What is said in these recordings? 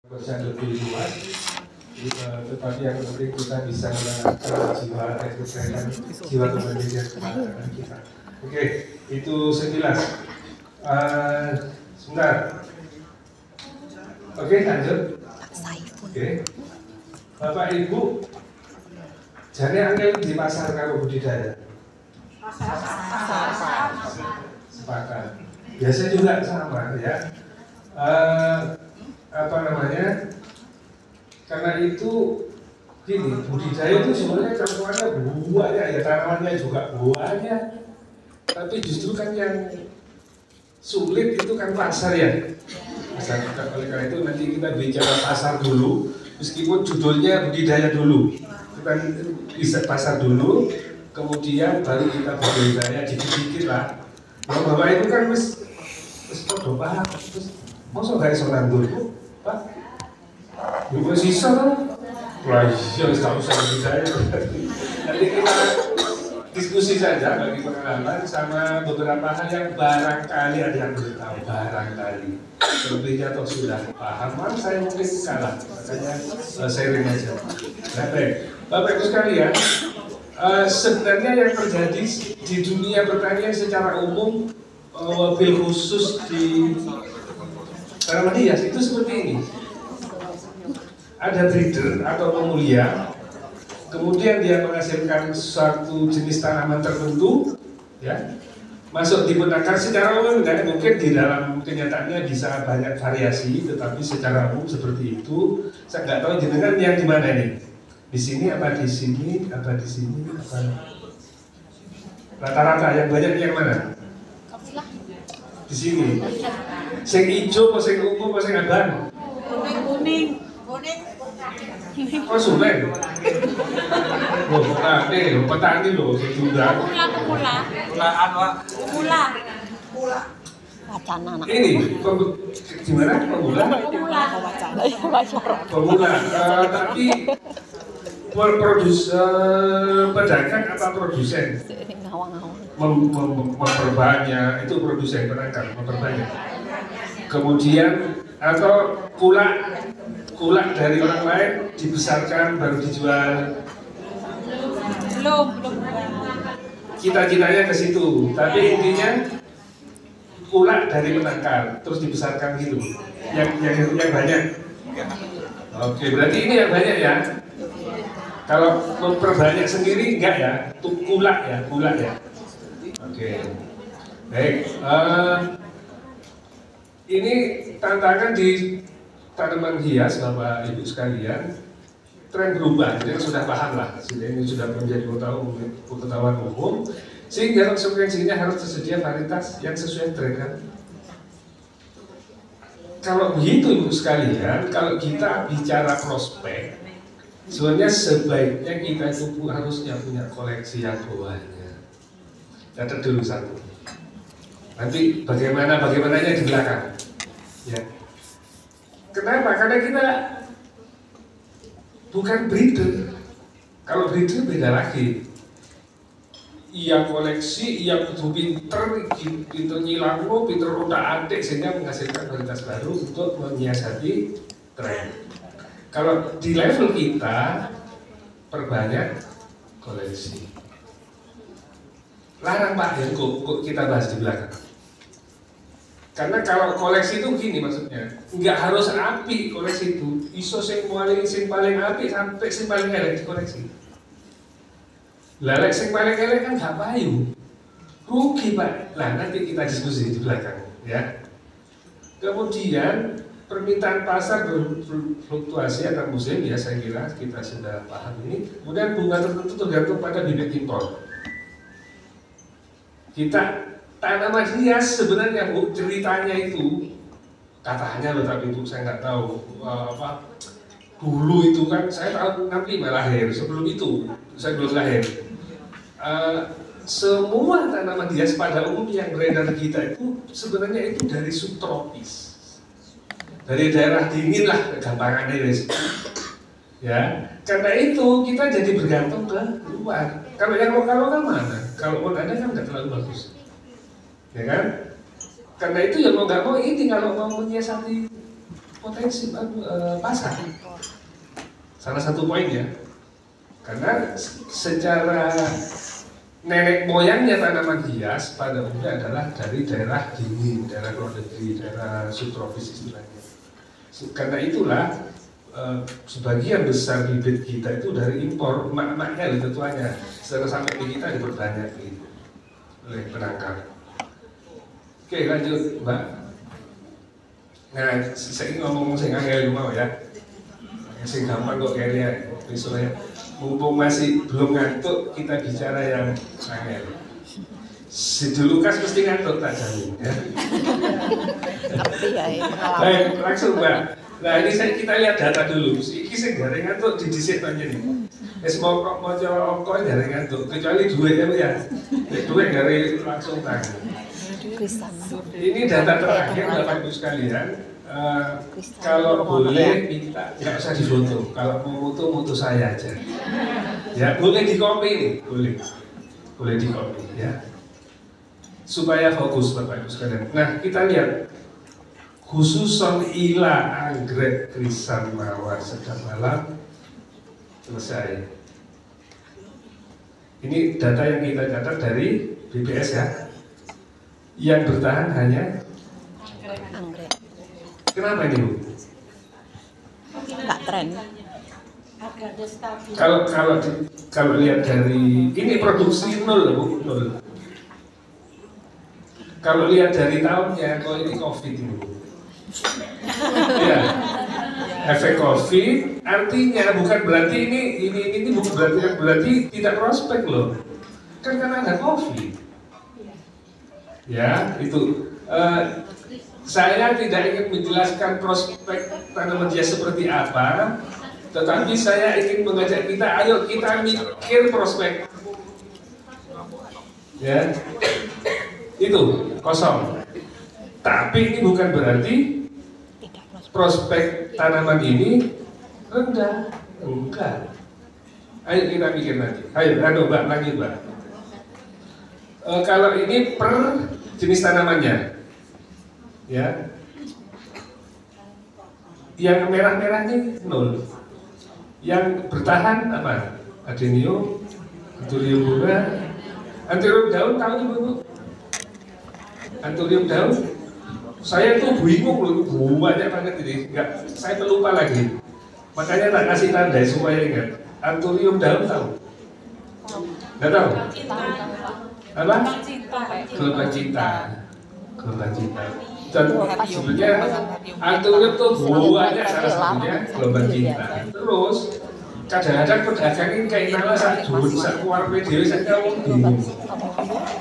Persen lebih luas, tetapi yang penting kita bisa menanamkan jiwa kesehatan, jiwa kemandirian kebangsaan kita. Oke, itu sekilas. Sebentar. Oke, lanjut. Oke, Bapak Ibu, jadi angel di pasar kalau budidaya. Sepakat. Biasa juga sama ya. Apa namanya? Karena itu gini, budidaya itu sebenarnya tanamannya buahnya ya, tanamannya juga buahnya. Tapi justru kan yang sulit itu kan pasar ya. Pasar. Oleh karena itu nanti kita bicara pasar dulu, meskipun judulnya budidaya dulu. Kita bisa pasar dulu, kemudian baru kita budidaya dikit-dikit lah. Bahwa itu kan wis podo paham, terus mosok gak iso nandur Bu, Pak. Yo wis iso to. Wah, iya wis gak usah budidaya. Nanti kita diskusi saja bagi pengalaman sama beberapa hal yang barangkali ada yang belum tahu, barangkali. Selebihnya toh sudah paham, saya mungkin kalah, makanya sharing aja. Nah, baik, Bapak Ibu sekalian, sebenarnya yang terjadi di dunia pertanian secara umum, mobil khusus di tanaman hias itu seperti ini. Ada breeder atau pemulia, kemudian dia menghasilkan suatu jenis tanaman tertentu, ya, masuk di penakar secara umum, dan mungkin di dalam kenyataannya bisa banyak variasi, tetapi secara umum seperti itu. Saya nggak tahu jenengan yang di mana ini, di sini apa di sini apa di sini apa rata-rata yang banyak yang mana? Di sini. Sing ijo apa sing ungu apa sing abang? Kuning. Oh, Sulen. Loh, petani loh, sudah. Pemula. Wacana anak. Ini gimana? Pemula. Tapi pedagang apa produsen? Memperbanyak, itu produsen penangkar, memperbanyak. Kemudian atau kulak dari orang lain dibesarkan baru dijual. Belum. Cita-citanya ke situ, tapi intinya kulak dari penangkar terus dibesarkan gitu. Yang banyak. Oke, berarti ini yang banyak ya. Kalau memperbanyak sendiri enggak ya? Kulak ya. Oke. Baik. Ini tantangan di tanaman hias, Bapak Ibu sekalian, tren berubah. Jadi sudah paham lah, ini sudah menjadi pengetahuan umum, sehingga konsekuensinya harus tersedia varietas yang sesuai tren kan. Kalau begitu Ibu sekalian, kalau kita bicara prospek, sebenarnya sebaiknya kita itu harusnya punya koleksi yang banyak. Catat dulu satu. Nanti bagaimananya di belakang. Ya. Kenapa? Karena kita bukan breeder. Kalau breeder beda lagi. Ia koleksi, ia kudu pinter nyilangu, pinter otak-atik sehingga menghasilkan varietas baru untuk menyiasati tren. Kalau di level kita perbanyak koleksi. Larang Pak ya, kok kita bahas di belakang. Karena kalau koleksi itu gini maksudnya, nggak harus api koleksi itu, iso sing paling api sampai sing paling elek dikoleksi. Lelek sing paling elek kan nggak payu, rugi Pak. Lah nanti kita diskusi di belakang, ya. Kemudian permintaan pasar berfluktuasi antar musim, ya saya kira kita sudah paham ini. Kemudian bunga tertentu tergantung pada bibit impor. Kita tanaman hias sebenarnya Bu, ceritanya itu katanya loh, tapi Bu saya nggak tahu dulu itu kan saya tahun 65 lahir, sebelum itu saya belum lahir. Semua tanaman hias pada umumnya yang beredar kita itu sebenarnya itu dari subtropis, dari daerah dingin lah gampangannya guys. Ya, karena itu kita jadi bergantung ke luar. Kalau yang lokal mana? Kalau pun ada kan nggak terlalu bagus. Ya kan? Karena itu ya mau nggak mau ini kalau mau menyiasati potensi pasar. Salah satu poinnya, karena secara nenek moyangnya tanaman hias pada umumnya adalah dari daerah dingin, daerah luar negeri, daerah subtropis istilahnya. Karena itulah sebagian besar bibit kita itu dari impor, emak-emaknya itu tuanya. Setelah sampai di kita diperbanyak gitu oleh penangkar. Oke, lanjut Mbak. Nah, saya ngomong sing angel mau ya. Sing gampang kok kayaknya misalnya mumpung masih belum ngantuk, kita bicara yang angel. Si Lukas mesti ngantuk tak jamin ya. Baik, langsung Mbak. Nah ini kita lihat data dulu. Ini sing garing ngantuk didisik aja nih. Mau coba garing ngantuk, kecuali duit ya. Duit garing langsung tangan. Ini data terakhir Bapak Ibu sekalian. Kalau boleh minta nggak usah difoto. Kalau mau foto saya aja. Ya boleh di copy nih, boleh di copy ya. Supaya fokus Bapak Ibu sekalian. Nah kita lihat khususon ila anggrek krisan mawar sedang malam selesai. Ini data yang kita catat dari BPS ya. Yang bertahan hanya anggrek. Kenapa ini Bu? Nggak tren. Kalau lihat dari ini produksi nol Bu, nol. Kalau lihat dari tahunnya, kalau ini COVID ini Bu. Ya, efek COVID artinya bukan berarti ini bukan berarti tidak prospek loh. Kan karena ada COVID. Ya, itu saya tidak ingin menjelaskan prospek tanaman hias seperti apa, tetapi saya ingin mengajak kita, ayo kita mikir prospek. Ya, itu kosong. Tapi ini bukan berarti prospek tanaman ini rendah, enggak. Ayo kita mikir nanti. Ayo, Mbak, lanjut Mbak. Kalau ini per jenis tanamannya, ya, yang merah-merah ini nol, yang bertahan apa? Adenium, Anthurium bunga, Anthurium daun tahu ibu? Anthurium daun, saya tuh bingung loh, banyak banget ini, enggak, saya pelupa lagi, makanya tak kasih tanda supaya ingat. Anthurium daun tahu? Nggak tahu? Apa? Gelombang cinta. Gelombang cinta. Dan sebenarnya Anthurium tuh banyak salah satunya gelombang cinta. Terus kadang-kadang pedagang ini kayak nala sak jun, sak keluar video saya ngomong bingung.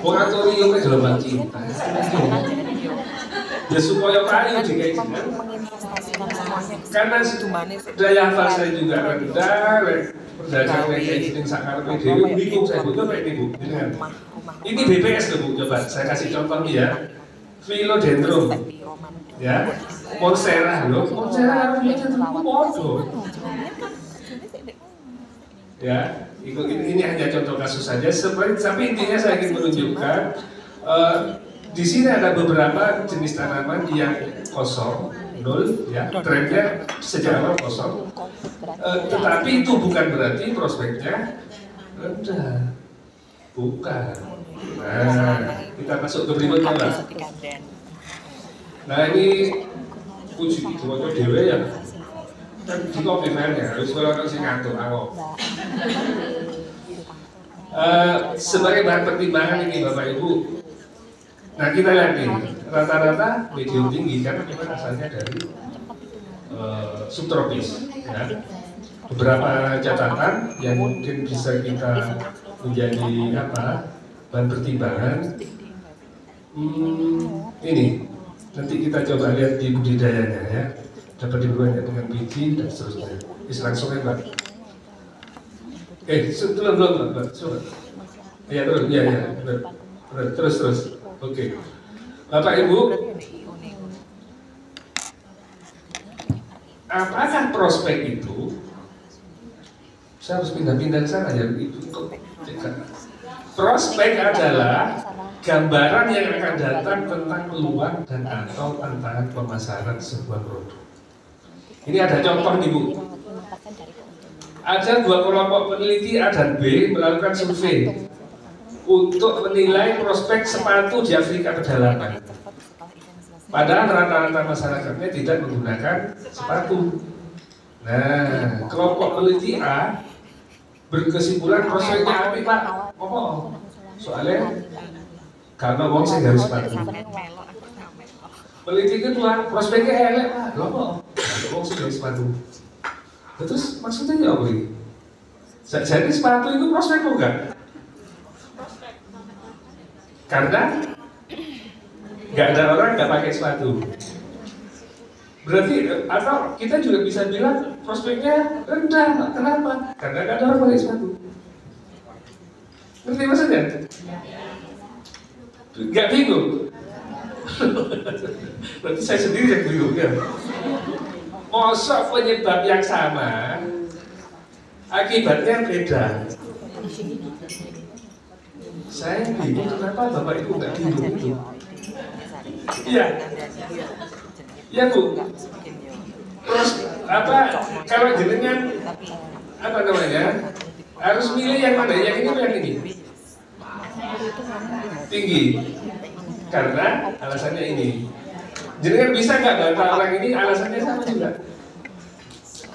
Anthurium itu gelombang cinta. Ya supaya payu dikaitkan. Karena daya hafal saya juga rendah, pedagang kayak gini sakar video bingung saya butuh kayak ini Bu. Ini BPS loh Bu, coba saya kasih contoh ya. Philodendron, ya, Monstera loh, Monstera harusnya bodoh. Ya, ini hanya contoh kasus saja. Tapi intinya saya ingin menunjukkan di sini ada beberapa jenis tanaman yang kosong, nol, ya, trennya sejak awal kosong. Tetapi itu bukan berarti prospeknya rendah, bukan. Nah, kita masuk ke berikutnya Mbak. Nah ini puji diwajah dewe ya. Kan di kopi filenya harus kalau si ngantuk awal. Sebagai bahan pertimbangan ini Bapak Ibu. Nah kita lihat nih rata-rata medium tinggi karena memang asalnya dari subtropis. Ya. Beberapa catatan yang mungkin bisa kita menjadi apa? Bahan pertimbangan ini nanti kita coba lihat di budidayanya ya, dapat dibuatnya dengan biji dan seterusnya. Langsung ya Mbak. Belum Mbak, coba. Ya terus, ya terus. Oke. Bapak Ibu, apakah prospek itu? Saya harus pindah-pindah ke sana ya, itu untuk prospek adalah gambaran yang akan datang tentang peluang dan atau tantangan pemasaran sebuah produk. Ini ada contoh nih Bu. Ada dua kelompok peneliti A dan B melakukan survei untuk menilai prospek sepatu di Afrika pedalaman. Padahal rata-rata masyarakatnya tidak menggunakan sepatu. Nah, kelompok peneliti A berkesimpulan prospeknya apik Pak. Oh, soalnya karena wong sing gawe sepatu. Peneliti kedua prospeknya elek Pak. Loh, wong sing gawe sepatu. Terus maksudnya ya apa ini? Jadi sepatu itu prospek enggak? Karena nggak ada orang nggak pakai sepatu. Berarti atau kita juga bisa bilang prospeknya rendah. Kenapa? Karena nggak ada orang pakai sepatu. Ngerti maksudnya? Nggak bingung. Berarti saya sendiri yang bingung ya. Mosok penyebab yang sama, akibatnya beda. Saya bingung kenapa Bapak Ibu nggak bingung itu. Iya, iya Bu. Terus apa? Kalau jenengan apa namanya? Harus milih yang mana? Yang ini atau yang ini? Tinggi. Karena alasannya ini. Jenengan bisa nggak bantah orang ini? Alasannya sama juga.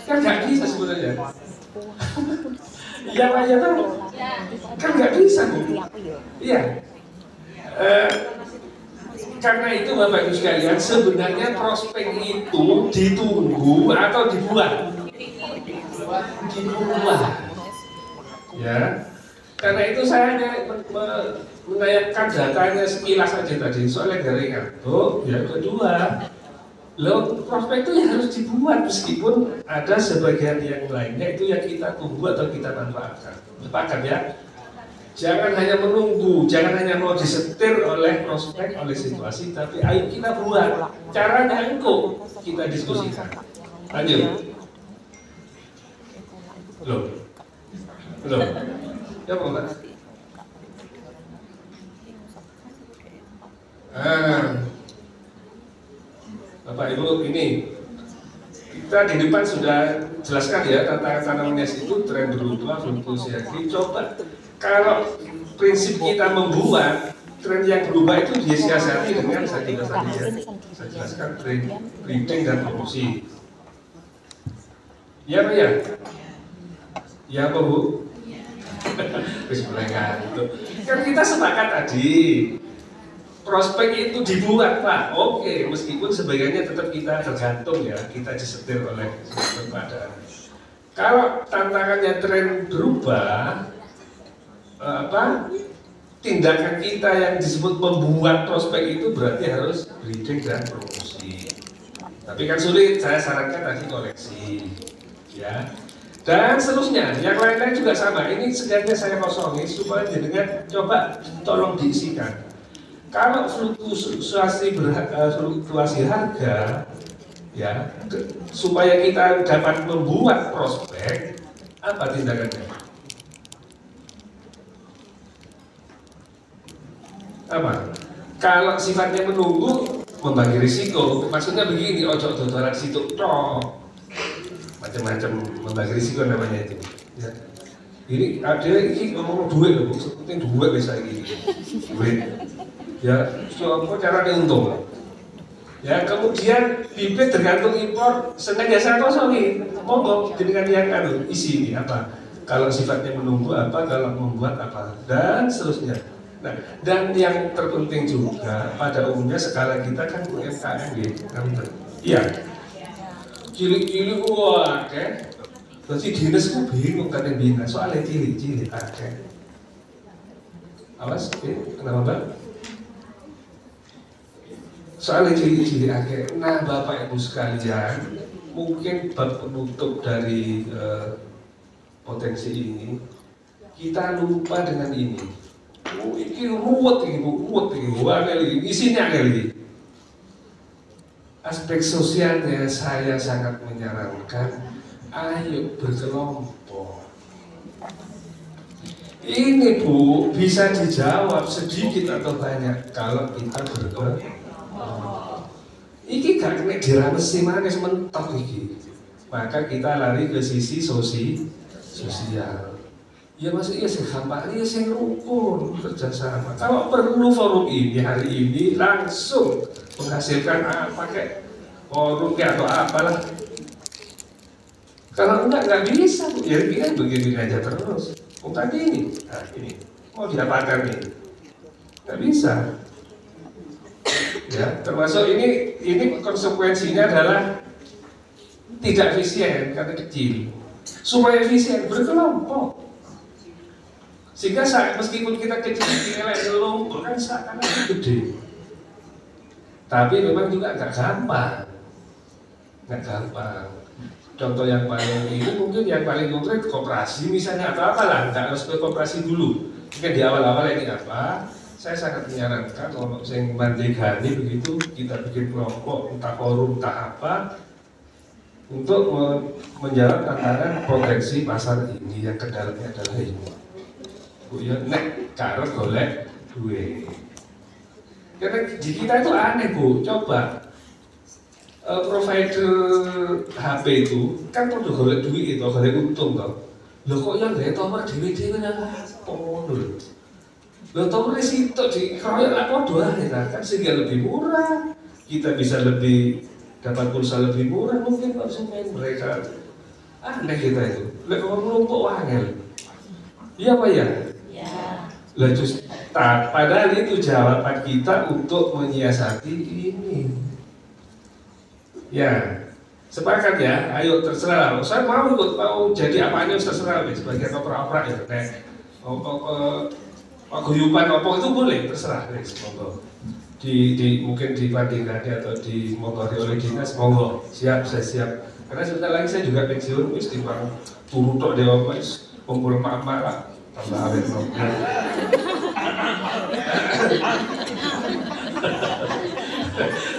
Kan nggak bisa sebenarnya. Iya Pak, ya tahu. Kan nggak bisa Bu. Iya. Karena itu Bapak Ibu sekalian, sebenarnya prospek itu ditunggu atau dibuat? Dibuat. Ya. Karena itu saya menanyakan datanya sekilas saja tadi, soalnya dari ngantuk. Yang kedua, prospek itu ya harus dibuat meskipun ada sebagian yang lainnya itu yang kita tunggu atau kita manfaatkan. Sepakat ya? Jangan hanya menunggu, jangan hanya mau disetir oleh prospek, oleh situasi, tapi ayo kita buat. Caranya engkau kita diskusikan. Lanjut. Belum. Ya Pak. Bapak Ibu, ini kita di depan sudah jelaskan ya tantangan tanaman hias itu tren berubah, fluktuasi. Coba kalau prinsip kita membuat tren yang berubah itu disiasati dengan saya jelaskan breeding dan promosi. Ya Pak ya? Ya Pak Bu? Terus mulai ngantuk. Kan kita sepakat tadi prospek itu dibuat Pak. Oke, meskipun sebagiannya tetap kita tergantung ya, kita disetir oleh keadaan. Kalau tantangannya tren berubah, tindakan kita yang disebut membuat prospek itu berarti harus breeding dan promosi. Tapi kan sulit, saya sarankan tadi koleksi, ya. Dan seterusnya, yang lain-lain juga sama. Ini sebenarnya saya kosongin supaya dengan coba tolong diisikan. Kalau fluktuasi harga, ya, supaya kita dapat membuat prospek, apa tindakannya? Apa? Kalau sifatnya menunggu, membagi risiko. Maksudnya begini, ojo dodoran situ tok. Macam-macam membagi risiko namanya itu. Ya. Ini ada ini ngomong duit loh, penting duit bisa gini. Duit. Ya, so caranya untung. Ya, kemudian bibit tergantung impor, sengaja kosong nih. Monggo dengan yang isi ini apa? Kalau sifatnya menunggu apa, kalau membuat apa, dan seterusnya. Nah, dan yang terpenting juga pada umumnya skala kita kan UMKM gitu, iya. Cilik-cilik wah, Jadi dinasku bingung kan yang bina soalnya cilik-cilik akeh. Awas, kenapa Mbak? Soalnya cilik-cilik akeh. Nah, Bapak Ibu sekalian, mungkin bab penutup dari potensi ini, kita lupa dengan ini. Ini ruwet ini, isinya kali. Aspek sosialnya saya sangat menyarankan, ayo berkelompok. Ini Bu bisa dijawab sedikit atau banyak kalau kita berkelompok. Iki gak kena diramesi manis mentok iki. maka kita lari ke sisi sosial. Ya maksudnya segampang ya sing rukun kerjasama. Kalau perlu forum ini hari ini langsung menghasilkan pakai forum atau apalah. Kalau nggak bisa, ya kita begini aja terus. Tadi ini, nah ini mau didapatkan nih, nggak bisa. Ya, termasuk ini konsekuensinya adalah tidak efisien karena kecil. Supaya efisien berkelompok. Sehingga meskipun kita kecil-kecil kelompok kan seakan gede. Tapi memang juga nggak gampang. Contoh yang paling ini mungkin yang paling konkret koperasi misalnya atau apalah, nggak harus ke koperasi dulu. Mungkin di awal-awal ini apa? Saya sangat menyarankan kalau yang mandegani begitu kita bikin kelompok entah forum entah apa untuk menjawab tantangan potensi pasar ini yang kendalanya adalah ini. Bu ya nek karep golek duit. Karena di kita itu aneh Bu, coba provider HP itu kan perlu golek duit itu, golek untung toh. Loh kok yang gak tower dhewe-dhewe nang apa lho. Loh tower sitok di kroyok lah podo ae kan sehingga lebih murah. Kita bisa lebih dapat pulsa lebih murah mungkin konsumen mereka. Aneh kita itu. Lek wong numpuk wangel. Iya Pak ya? Lah padahal itu jawaban kita untuk menyiasati ini. Ya, sepakat ya. Ayo terserah. Saya mau jadi apanya terserah. Sebagai opera-opera ya. Paguyuban apa itu boleh terserah. Monggo. Mungkin dibandingkan atau dimotori oleh dinas. Monggo. Siap, saya siap. Karena sebentar lagi saya juga pensiun. Wis timbang turu tok dewa wis kumpul emak-emak lah. Tambah awet mobil.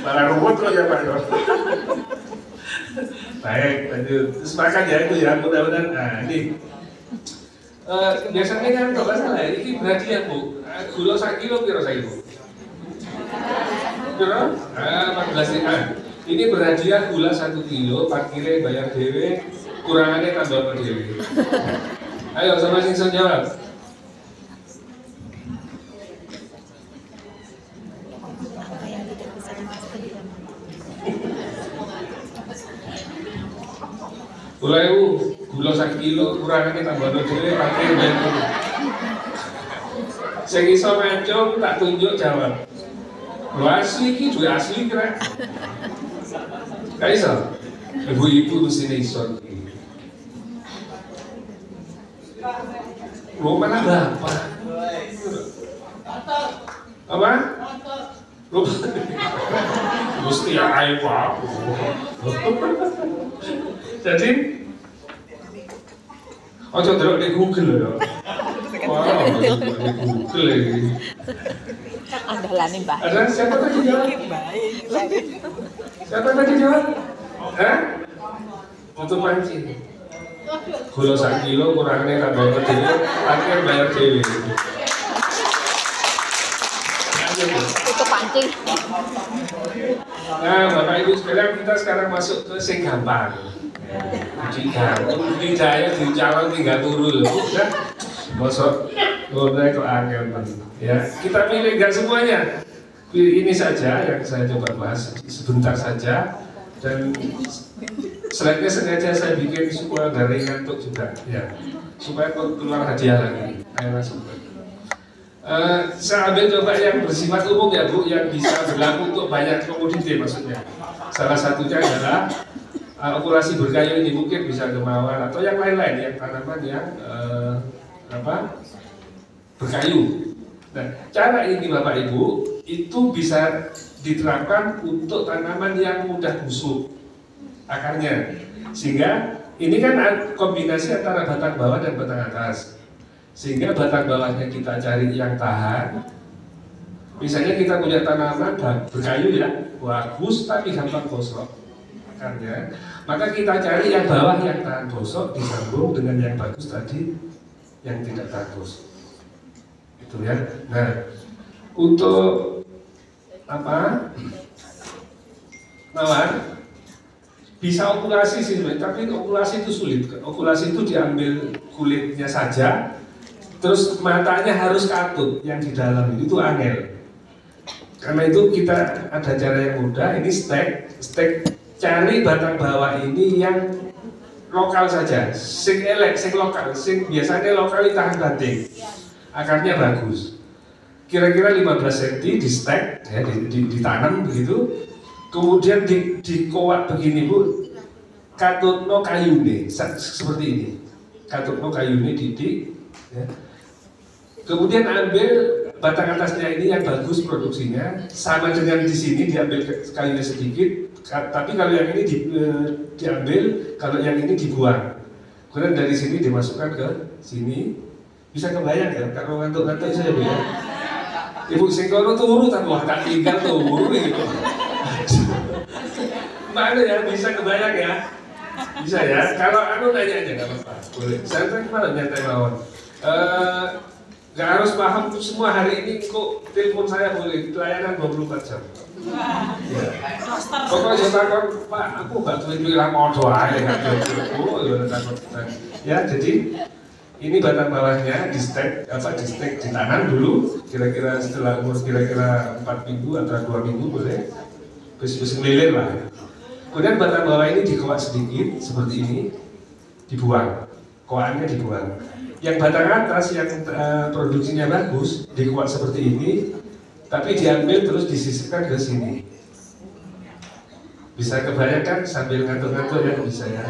Malah rumput loh ya Pak. Baik, lanjut. Sepakat ya itu ya, mudah-mudahan. Nah ini biasanya kan kalau salah ini berarti ya Bu. Gula 1 kilo kira saya Bu. Kira? 14 ini berhadiah gula 1 kilo, parkirnya bayar dewe, kurangannya tambah dewe. Ayo sama Singson jawab. Gula 1 kilo, kurangannya tambah dewe, parkir bayar dewe. Sing iso mencong tak tunjuk jawab. Lu asli ki, duwe asli kira. Gak iso. Ibu-ibu mesti iso. Lu mana bapak? Apa? Lu mesti ae Pak. Jadi ojo delok di Google lho. Wah, Google ini. Andalane Mbah. Ada siapa tadi jawab? Siapa tadi jawab? Hah? Tutup panci. Gula 1 kilo kurangnya tambah dewe, akhir bayar dewe. Tutup pancing. Nah, Bapak Ibu sekalian kita sekarang masuk ke sing gampang. Budidaya di calon tinggal turun, kan? Masuk, boleh kok angel ya. Kita pilih nggak semuanya. Pilih ini saja yang saya coba bahas sebentar saja dan slide-nya sengaja saya bikin supaya dari ngantuk juga, ya, supaya keluar hadiah lagi. Ayo langsung. Saya ambil coba yang bersifat umum ya Bu, yang bisa berlaku untuk banyak komoditi maksudnya. Salah satunya adalah okulasi berkayu ini mungkin bisa ke mawar atau yang lain-lain yang tanaman yang berkayu. Nah, cara ini Bapak Ibu itu bisa diterapkan untuk tanaman yang mudah busuk akarnya, sehingga ini kan kombinasi antara batang bawah dan batang atas, sehingga batang bawahnya kita cari yang tahan. Misalnya kita punya tanaman berkayu ya, bagus tapi gampang gosok akarnya, maka kita cari yang bawah yang tahan gosok disambung dengan yang bagus tadi yang tidak bagus, itu ya. Nah, untuk apa? Mawar bisa okulasi sih, tapi okulasi itu sulit. Okulasi itu diambil kulitnya saja, terus matanya harus katut yang di dalam itu angel. Karena itu kita ada cara yang mudah. Ini stek cari batang bawah ini yang lokal saja, sing elek, sing lokal, sing biasanya lokal tahan banting, akarnya bagus. Kira-kira 15 cm di stek, ya, ditanam begitu. Kemudian dikowat begini Bu, katutno kayune seperti ini. Katutno kayune didik, ya. Kemudian ambil batang atasnya ini yang bagus produksinya, sama dengan di sini diambil kayunya sedikit, tapi kalau yang ini diambil, kalau yang ini dibuang. Kemudian dari sini dimasukkan ke sini, bisa kebayang ya? Kalau ngantuk-ngantuk saya Bu ya. Ibu singkono turu, tak wah tak tinggal turu gitu. Mana ya, bisa kebayang ya? Bisa ya? Kalau nanya aja nggak apa-apa, boleh. Saya malah nyantai mawon. Nggak harus paham semua hari ini kok telepon saya boleh pelayanan 24 jam. Ya. Pokoknya takon Pak, aku nggak tulis lah modo aja nggak takut. Ya, jadi ini batang bawahnya di stek ditanam dulu. Kira-kira setelah umur kira-kira 4 minggu atau 2 minggu boleh. Terus lilir lah. Kemudian batang bawah ini dikowak sedikit seperti ini, dibuang, kowakannya dibuang. Yang batang atas yang produksinya bagus dikowak seperti ini, tapi diambil terus disisipkan ke sini. Bisa kebayangkan sambil ngantuk-ngantuk ya, bisa ya.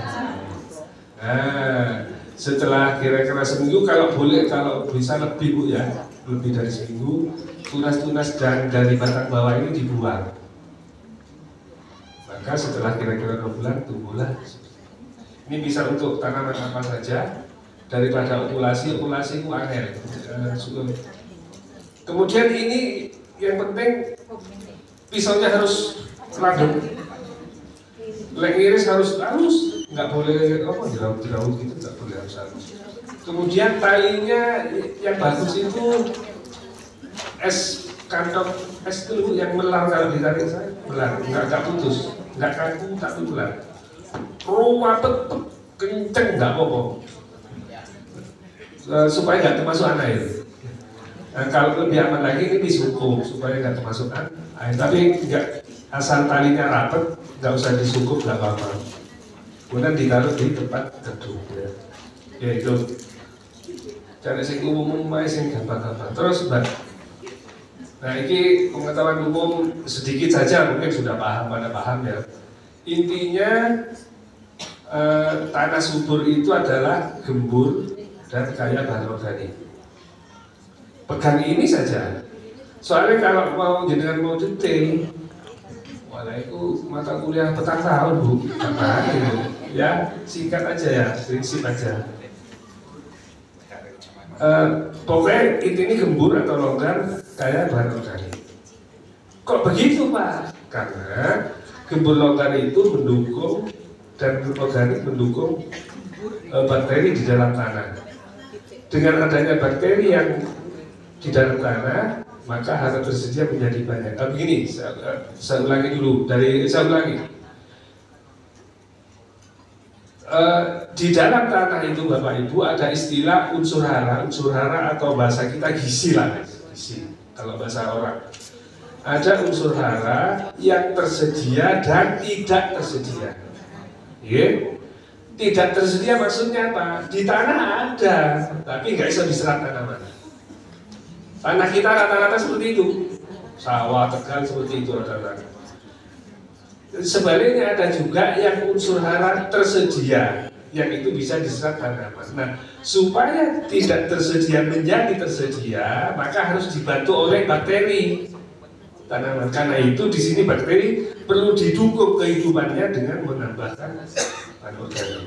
Nah, setelah kira-kira seminggu, kalau boleh, kalau bisa lebih Bu ya, lebih dari seminggu, tunas-tunas dari batang bawah ini dibuang. Maka setelah kira-kira 2 bulan tumbuhlah. Ini bisa untuk tanaman apa saja. Daripada okulasi itu angel. Kemudian ini yang penting pisaunya harus langgeng. Lek iris harus halus, nggak boleh apa jerawat gitu, nggak boleh harus halus. Kemudian talinya yang bagus itu es kantong es itu yang melar, kalau ditarik saya melar, nggak putus. Nggak kaku, tak tutulan. Ruwapet, kenceng, nggak apa-apa. Supaya nggak termasuk air. Nah, kalau lebih aman lagi ini disukup supaya nggak termasuk air. Tapi nggak, asal talinya rapet, nggak usah disukup, nggak apa-apa. Kemudian ditaruh di tempat teduh. Ya itu. Cara sing umum sing gampang-gampang. Terus Mbak. Nah, ini pengetahuan umum sedikit saja, mungkin sudah pada paham ya. Intinya tanah subur itu adalah gembur dan kaya bahan organik. Pegang ini saja. Soalnya kalau jenengan mau detail, walah itu mata kuliah petang tahun Bu, apa gitu. Ya, singkat aja ya, prinsip aja. Pokoknya ini gembur atau longgar kaya bahan organik. Kok begitu Pak? Karena gembur longgar itu mendukung dan organik mendukung bakteri di dalam tanah. Dengan adanya bakteri yang di dalam tanah, maka harga tersedia menjadi banyak. Tapi begini, saya ulangi dulu. Saya ulangi. Di dalam tanah itu Bapak Ibu ada istilah unsur hara atau bahasa kita gizi lah, gizi kalau bahasa orang. Ada unsur hara yang tersedia dan tidak tersedia. Yeah. Tidak tersedia maksudnya apa? Di tanah ada, tapi nggak bisa diserap tanaman. Tanah kita rata-rata seperti itu, sawah Tegal seperti itu rata-rata. Sebaliknya ada juga yang unsur hara tersedia, yang itu bisa diserap tanaman. Nah, supaya tidak tersedia menjadi tersedia, maka harus dibantu oleh bakteri tanaman. Karena itu di sini bakteri perlu didukung kehidupannya dengan menambahkan bahan organik.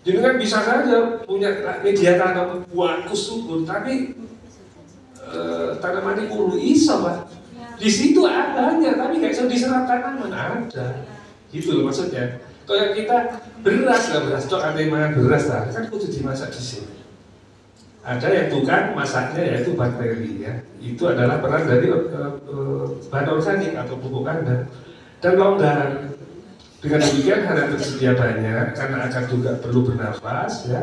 Jadi kan bisa saja punya media tanam bagus subur, tapi tanaman itu iso Pak. Di situ adanya, tapi nggak bisa diserap tanaman ada. Gitu loh maksudnya. Kalau kita beras cok ada yang makan beras lah, kan kudu dimasak di sini. Ada yang tukang masaknya yaitu bakteri ya. Itu adalah peran dari bahan organik atau pupuk kandang dan longgar. Dengan demikian hara tersedia banyak karena akar juga perlu bernafas, ya.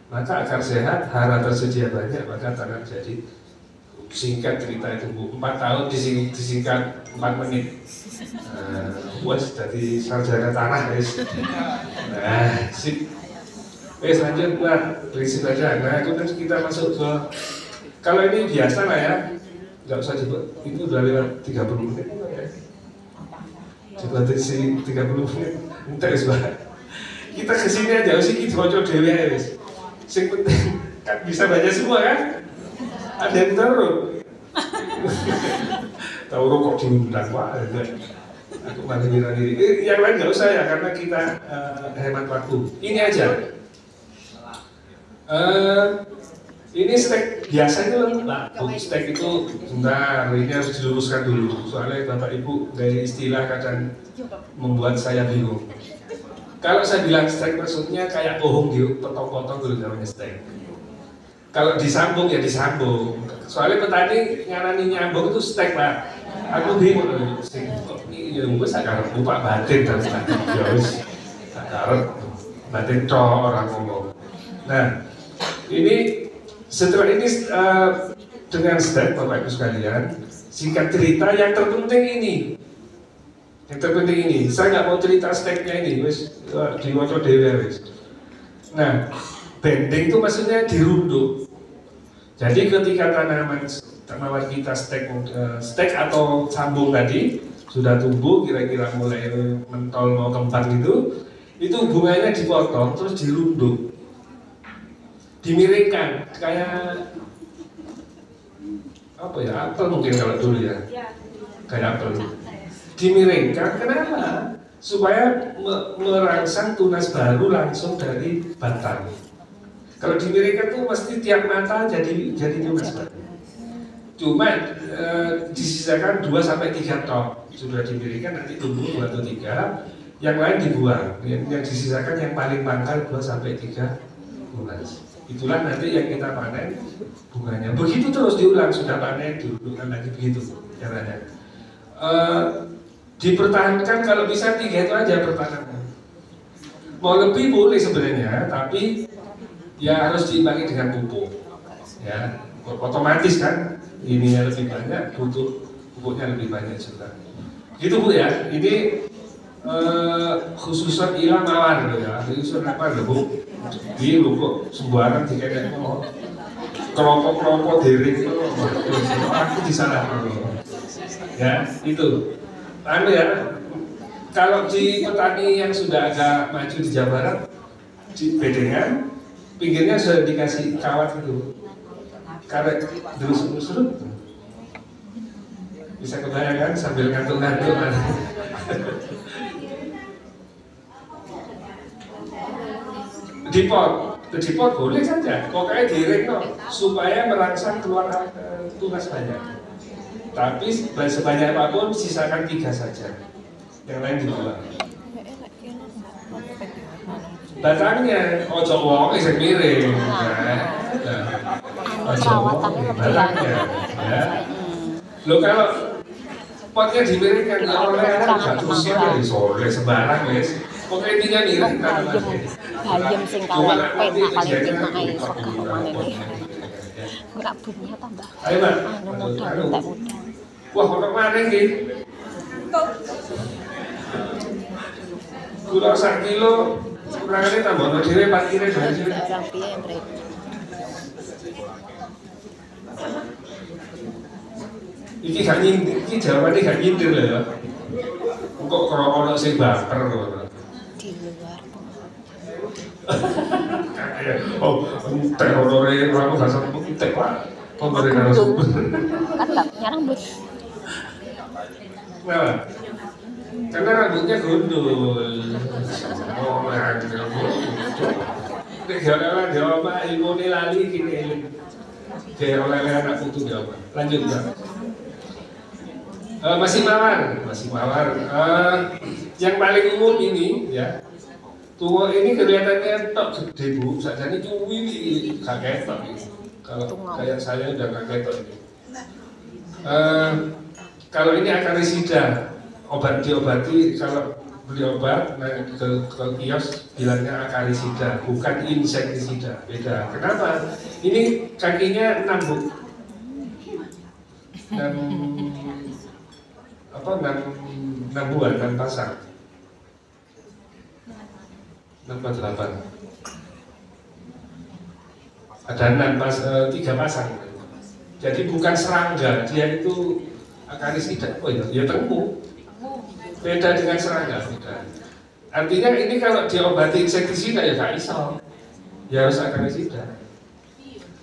Maka akar sehat, hara tersedia banyak, maka tanah jadi. Singkat cerita itu Bu, 4 tahun disingkat 4 menit. Wes jadi sarjana tanah guys. Nah, sip. Wes lanjut lah, prinsip aja. Nah, kemudian kita masuk ke, kalau ini biasa lah ya, nggak usah coba. Itu udah lewat 30 menit ya. Coba sih 30 menit, entar ya. Kita kesini aja sih kita bocor dewe guys. Sing penting kan bisa baca semua kan? Ada yang taruh. Tahu kok diundang wah. Aku malah ngira diri. Yang lain nggak usah ya karena kita hemat waktu. Ini aja. Ini stek biasa itu lah. Stek itu sebentar. Ini harus diluruskan dulu. Soalnya Bapak Ibu dari istilah kadang membuat saya bingung. Kalau saya bilang stek maksudnya kayak bohong gitu, potong-potong dulu namanya stek. Kalau disambung ya disambung. Soalnya petani ngarani nyambung itu stek Pak. Aku bingung loh. Ini ya mungkin saya karep lupa batin dan sebagainya. Saya karep batin cowok orang ngomong. Nah, ini setelah ini dengan stek Bapak Ibu sekalian, singkat cerita yang terpenting ini. Yang terpenting ini, saya nggak mau cerita steknya ini, wes diwaca dewe wes. Nah, bending itu maksudnya dirunduk. Jadi ketika tanaman kita stek atau sambung tadi sudah tumbuh, kira-kira mulai mentol mau kembang gitu, itu bunganya dipotong terus dirunduk, dimiringkan kayak apa ya, apel mungkin kalau dulu ya, kayak apel. Dimiringkan, kenapa? Supaya merangsang tunas baru langsung dari batang. Kalau dimiringkan tuh pasti tiap mata jadi tunas baru. Cuma disisakan 2-3 ton. Sudah dimiringkan nanti tumbuh 2 atau 3. Yang lain dibuang. Yang disisakan yang paling pangkal 2-3 tunas. Itulah nanti yang kita panen bunganya. Begitu terus diulang, sudah panen diulang lagi begitu caranya. Dipertahankan kalau bisa 3 itu aja pertahanan. Mau lebih boleh sebenarnya, tapi ya harus diimbangi dengan pupuk. Ya, otomatis kan ininya lebih banyak, butuh pupuknya lebih banyak juga. Gitu Bu ya. Ini khususan ilang mawar loh ya. Khususan apa loh Bu? Ini loh kok sembarang dikene mau kelompok-kelompok dering itu aku disalahkan. Ya, itu. Anu ya, kalau di petani yang sudah agak maju di Jawa Barat, di bedengan, pinggirnya sudah dikasih kawat itu, karet terus-terus, bisa kebayangkan sambil ngantuk-ngantuk. Dipot boleh saja, pokoknya direng supaya merangsang keluar tunas banyak. Tapi sebanyak apapun sisakan 3 saja, yang lain dibuang. Batangnya ojo wong sing miring, ojo wong batangnya. Ya. Lo kalau potnya dimiringkan ya oleh gak terusnya dari sore sembarang guys. Pokoknya intinya miring tanamannya. Bayam sing kawan penak paling penak ae sok ngomongane. Ora bunyi tambah. Ayo Mbak. Mudah. Wah, kok maring iki. Gula 1 kilo, kurangane tambah dhewe pakire dhewe. Orang piye mrek. Iki gak nyindir, iki jawabane gak nyindir lho ya. Kok krono sing baper ngono. Di luar. Oh, entek honore ora bahasa entek Pak. Honore narasumber. Kan gak punya rambut. Nah, karena rambutnya gundul. Oh, rambutnya gundul. Nek gak ada apa ilmune lali kini eling. Kayak oleh anak putu ya, Pak. Lanjut ya. Masih mawar. Yang paling umum ini ya. Tua ini kelihatannya tok gede Bu, sakjane cuwi gak ketok ini. Kalau kayak saya udah gak ketok ini. Kalau ini akarisida, obat diobati kalau beli obat ke kios bilangnya akarisida, bukan insektisida, beda. Kenapa? Ini kakinya 6 bu, 6 buah, 6 pasang, 6 atau 8. Ada 3 pasang. Jadi bukan serangga, dia itu akarisida. Oh iya, ya temu. Beda dengan serangga, beda. Artinya ini kalau diobati insektisida ya gak iso, ya harus akarisida.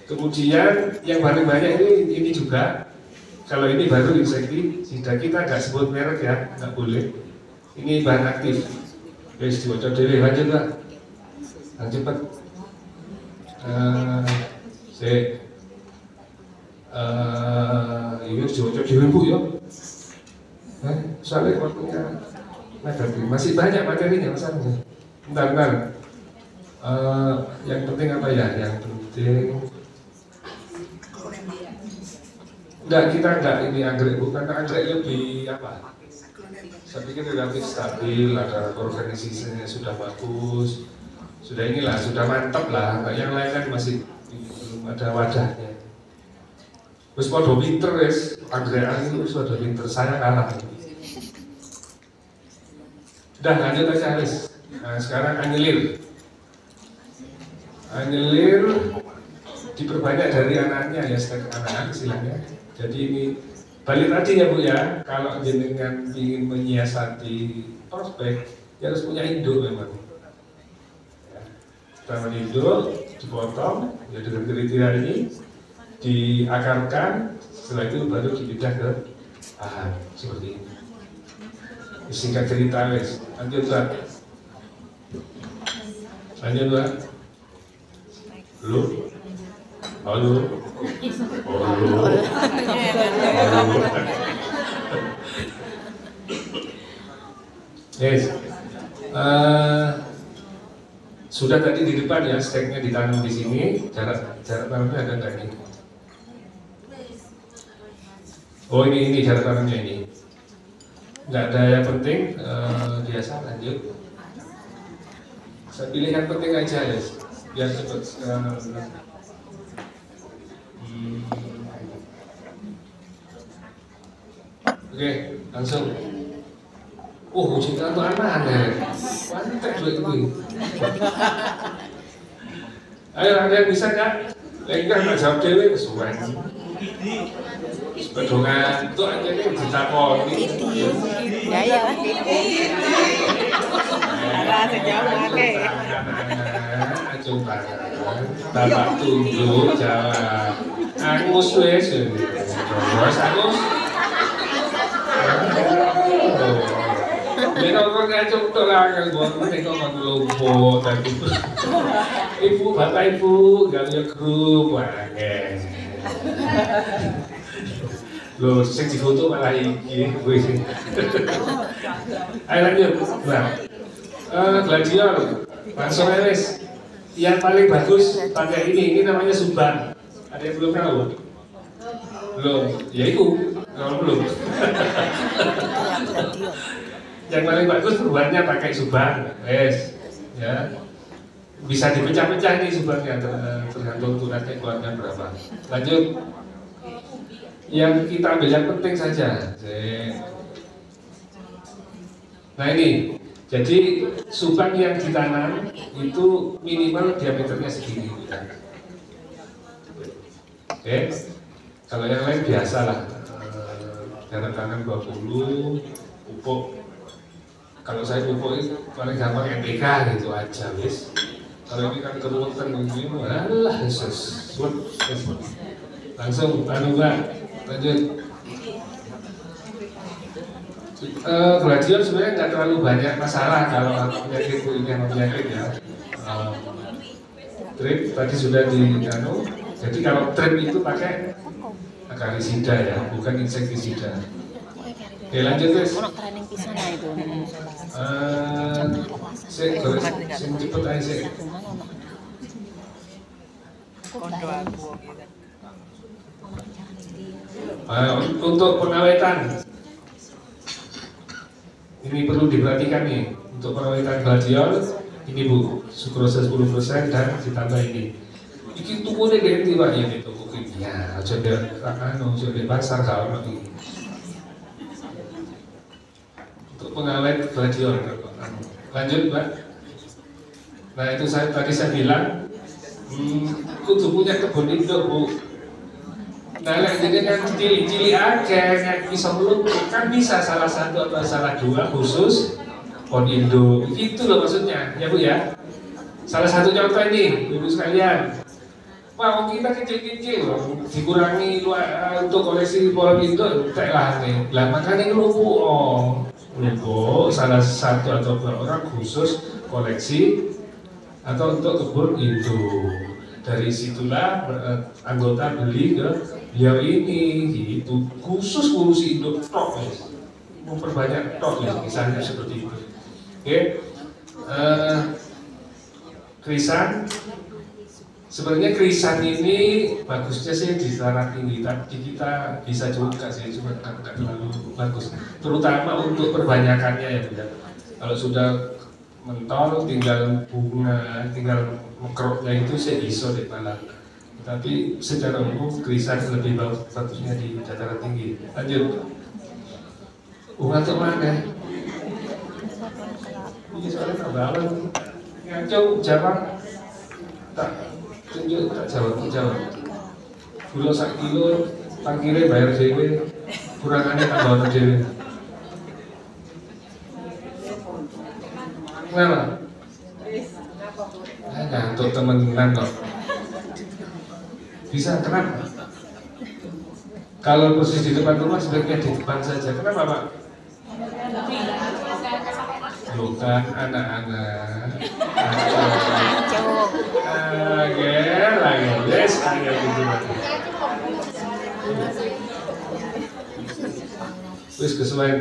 Kemudian yang paling banyak ini juga, kalau ini baru insektisida, kita nggak sebut merek ya, nggak boleh. Ini bahan aktif. Guys, diwaca dulu, lanjut lah, yang cepat. Ini diwaca dulu bu ya. Soalnya waktunya masih banyak materinya masalahnya. Bentar. Yang penting apa ya? Yang penting kita enggak ini anggrek, bukan anggrek lebih apa? Saya pikir relatif stabil, ada organisasinya sudah bagus, sudah inilah, sudah mantap lah. Yang lain kan masih belum ada wadahnya. Terus pada pinter guys, anggrek itu sudah pinter, saya kalah. Udah lanjut aja Haris. Nah sekarang anyelir. Anyelir diperbanyak dari anaknya ya, setiap anak istilahnya. Jadi ini balik tadi ya bu ya. Kalau jenengan ingin menyiasati prospek, ya harus punya induk memang. Ya. Pertama induk dipotong, ya dengan kriteria ini diakarkan, setelah itu baru dipindah ke bahan seperti ini. Singkat cerita guys, lanjut Pak. Lu? Halo? Yes. Sudah tadi di depan ya, steknya ditanam di sini, jarak tanamnya ada nggak ini? Oh ini jarak tanamnya ini. Nggak ada yang penting, biasa lanjut. Saya pilih yang penting aja ya, biar cepat. Oke, langsung. Ujian kartu aneh. Mantap duit ini. Ayo ada yang bisa nggak? Lagi kan nggak jawab dewe kesuwen. Pedongan itu aja nih ditakoni. Ya. Ada sejauh ke. Coba. Bapak tunjuk jawab. Angus wes. Terus Angus. Orang ngajak tuh lah yang buat mereka ngomong lumpuh tadi. Ibu, bapak ibu, gak punya grup, wangen. Loh, sing difoto malah iki, gue. Ayo lanjut, nah. Gladiol, langsung Eris. Yang paling bagus pakai ini namanya Subban. Ada yang belum tahu? Belum, ya itu, kalau belum. Yang paling bagus perubahannya pakai Subban, ya. Bisa dipecah-pecah nih Subbannya, tergantung turatnya keluarnya berapa. Lanjut. Yang kita ambil yang penting saja. Nah ini, jadi Subban yang ditanam itu minimal diameternya segini. Oke, kalau yang lain biasa lah. Jarak tanam 20, pupuk. Kalau saya pupuk itu paling gampang NPK gitu aja, wis. Kalau ini kan keruwetan begini, alah, Yesus. Langsung, Mbak, lanjut. Gladiol sebenarnya nggak terlalu banyak masalah kalau penyakit kulitnya penyakit ya. Trip tadi sudah jadi kalau trip itu pakai akarisida ya, bukan insektisida. Oke lanjut guys. Sing cepet aja sih. Untuk pengawetan Ini perlu diperhatikan nih untuk penelitian gladiol. Ini Bu, sukrosa 10% dan ditambah ini. Iki tukunya ganti Pak ya itu ya, aja di pasar kalau ini. Untuk pengawet gladiol. Lanjut Pak. Nah itu tadi saya bilang, kudu punya kebun induk Bu. Nah, jadi kan cili-cili aja yang bisa meluk kan bisa salah satu atau salah dua khusus pohon induk. Itu loh maksudnya, ya Bu ya. Salah satu contoh ini, Ibu sekalian. Wah, kita kecil-kecil loh, dikurangi untuk koleksi pohon induk, tak lah nih. Lah makanya lumpuh salah satu atau dua orang khusus koleksi atau untuk kebun induk. Dari situlah anggota beli ke beliau ini gitu, khusus ngurusi induk tok, memperbanyak tok ya, misalnya seperti itu. Oke, krisan. Sebenarnya krisan ini bagusnya sih di tanah tinggi, tapi kita bisa juga sih, cuma nggak terlalu bagus. Terutama untuk perbanyakannya ya, Bu. Kalau sudah mentol, tinggal bunga, tinggal mekroknya itu saya iso di malah. Tapi secara umum krisan lebih bagusnya di dataran tinggi. Lanjut. Bunga tuh mana? Ini soalnya tambahan. Ngaco jawab. Tak tunjuk tak jawab. Gula 1 kilo, tangkire bayar dhewe. Kurangannya tambah dhewe. Kenapa? Ngantuk temenan kok. Bisa, kenapa? Kalau persis di depan rumah sebaiknya di depan saja. Kenapa Pak? Bukan anak-anak. Lagi, yes, kayak gitu. Wis kesuwen.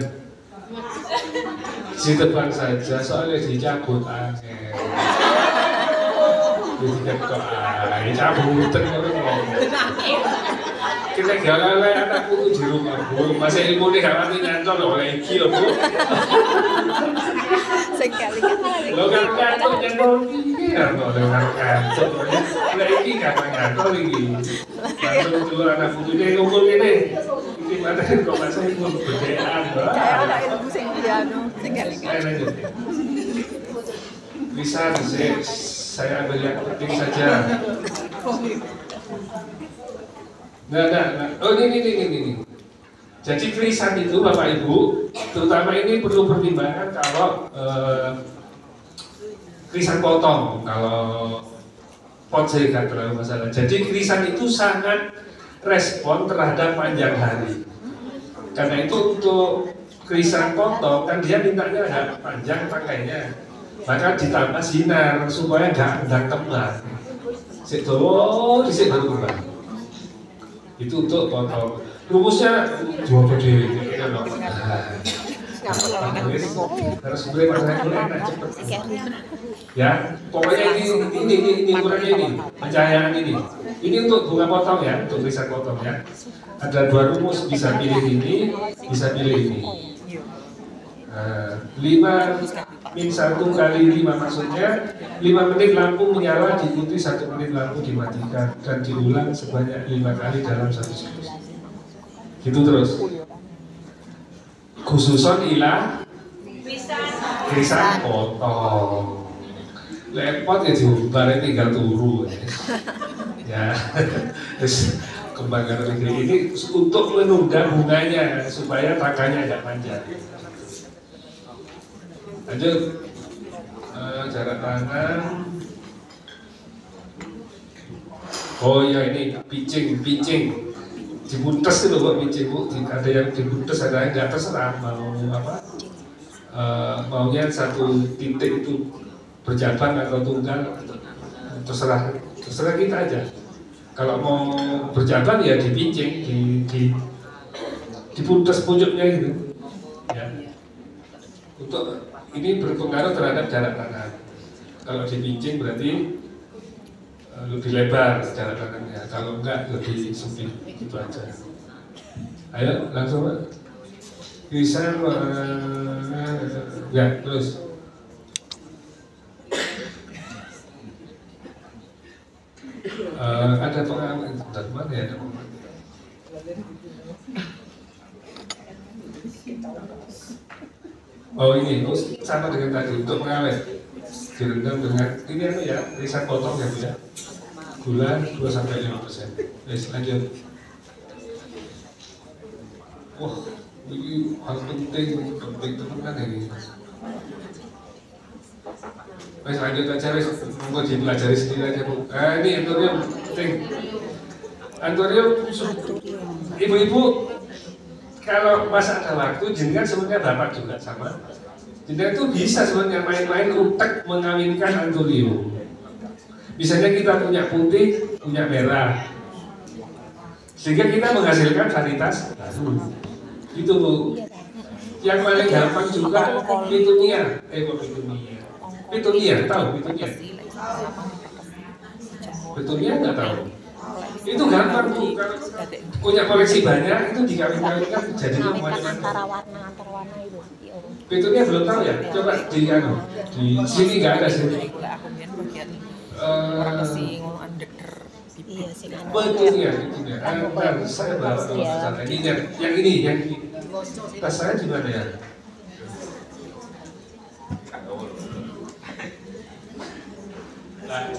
Di depan saja, soalnya dicabut angin. Jadi cabut kita gagal anakku tuh di rumah Bu, masa ilmu ini gak mati nyantol oleh iki ya Bu. Lo kan nyantol ini kan oleh orang nyantol oleh iki gak nyantol ini. Lalu dulu anak putihnya ngumpul ini mana kok masa ilmu bedaan saya lanjut. Bisa saya ambil yang penting saja. Nah. Oh ini. Jadi krisan itu Bapak Ibu, terutama ini perlu pertimbangan kalau krisan potong, kalau pot saya nggak terlalu masalah. Jadi krisan itu sangat respon terhadap panjang hari. Karena itu untuk krisan potong kan dia mintanya agak panjang pakainya, maka ditambah sinar supaya nggak kembang. Disik baru kembang. Itu untuk potong. Rumusnya jual gede, harus beli matahari enak cepet. Ya, pokoknya ini ukurannya ini, pencahayaan ini. Ini untuk bunga potong ya, untuk riset potong ya. Ada 2 rumus, bisa pilih ini, bisa pilih ini. 5-1 kali 5 maksudnya 5 menit lampu menyala diikuti 1 menit lampu dimatikan dan diulang sebanyak 5 kali dalam 1 siklus. Gitu terus. Khususon ilah krisan potong. Lepot ya diubah tinggal turu. Ya. Terus kembangkan ini untuk menunda bunganya supaya tangkanya agak panjang. Lanjut. Jarak tangan. Oh ya ini pitching. Dibuntes itu buat pitching Bu. Ada yang dibuntes, ada yang nggak, terserah mau apa. Maunya 1 titik itu berjabang atau tunggal, terserah kita aja. Kalau mau berjabang ya dipitching, dibuntes pucuknya gitu. Ya. Untuk ini berpengaruh terhadap jarak tangan. Kalau dipitching berarti lebih lebar jarak tangannya, kalau enggak lebih sempit, gitu aja. Ayo langsung Pak. bisa ya terus ada pengalaman dari mana ya? Oh ini, sama dengan tadi untuk pengawet direndam dengan ini apa ya? Riset potong ya Bu ya? Gula 2-5%. Wes lanjut. Wah, ini hal penting teman ini. Wes lanjut aja wes, mau dipelajari sendiri aja Bu. Ini antorium penting. Antorium ibu-ibu kalau masa ada waktu jenengan sebenarnya bapak juga sama. Jenengan itu bisa sebenarnya main-main utek mengawinkan antorium. Misalnya kita punya putih, punya merah, sehingga kita menghasilkan varietas baru. Itu Bu. Yang paling gampang juga pitunia. Pitunia, tahu pitunia? Pitunia nggak tahu. Itu gampang Bu. Punya koleksi banyak itu dikawin-kawinkan jadi Mengawinkan antara warna itu. Pitunia belum tahu ya? Coba di sini nggak ada sini. Iya sih. Pitunia. Saya baru ini yang ini. Tas saya di mana ya? Nah,